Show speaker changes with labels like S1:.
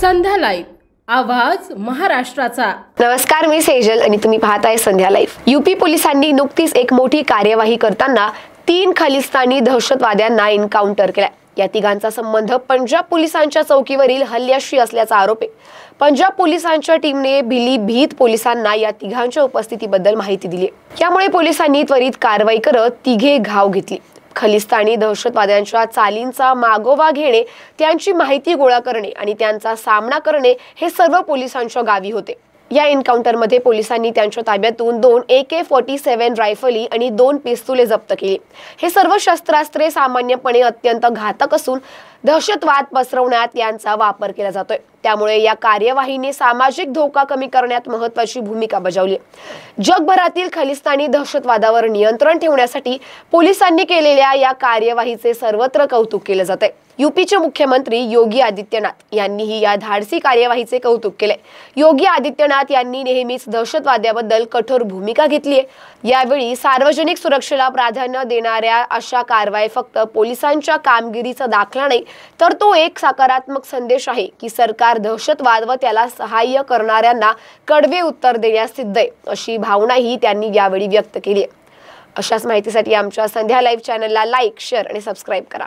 S1: संध्या live, आवाज महाराष्ट्राचा।
S2: नमस्कार, मी सेजल आणि तुम्ही पाहताय संध्या लाईव्ह। यूपी पोलिसांनी नुकतीच एक मोठी कार्यवाही करताना 3 खलिस्तानी दहशतवाद्यांना एन्काउंटर केला। या तिघांचा संबंध पंजाब पोलिसांच्या चौकीवरील हल्ल्याशी असल्याचा आरोप आहे। पंजाब पोलिसांच्या टीमने भीत पोलिसांना या तिघांच्या उपस्थितीबद्दल माहिती दिली। यामुळे पोलिसांनी त्वरित कारवाई करत तिघे घाव घेतली। खलिस्तानी दहशतवाद्यांच्या चालींचा मागोवा घेणे, त्यांची माहिती गोळा करणे आणि त्यांचा सामना करणे हे सर्व पोलिसांच्या गावी होते। या एन्काउंटरमध्ये पोलिसांनी त्यांच्या ताब्यातून 2 AK-47 रायफली आणि 2 पिस्तुले जप्त केली। हे सर्व शस्त्रास्त्रे सामान्यपणे अत्यंत घातक असून दहशतवाद पसरवण्यात यांचा वापर केला जातोय। त्यामुळे या कार्यवाहीने सामाजिक धोका कमी करण्यात महत्त्वाची भूमिका बजावली। जगभरातील खलिस्तानी दहशतवादावर नियंत्रण ठेवण्यासाठी पोलिसांनी केलेल्या या कार्यवाहीचे सर्वत्र कौतुक केले जाते। यूपीचे मुख्यमंत्री योगी आदित्यनाथ यांनीही या धाडसी कार्यवाहीचे कौतुक केले। योगी आदित्यनाथ यांनी नेहमीच दहशतवादाबद्दल कठोर भूमिका घेतली आहे। यावेळी सार्वजनिक सुरक्षेला प्राधान्य देणाऱ्या अशा कारवाई फक्त पोलिसांच्या कामगिरीचा दाखला नाही, तर तो एक सकारात्मक संदेश आहे की सरकार दहशतवाद व त्याला सहाय्य करणाऱ्यांना कडवे उत्तर देण्यास सिद्ध आहे, अशी भावनाही त्यांनी यावेळी व्यक्त केली आहे। अशाच माहितीसाठी आमच्या संध्या लाईव्ह चॅनलला लाईक, शेअर आणि सबस्क्राईब करा।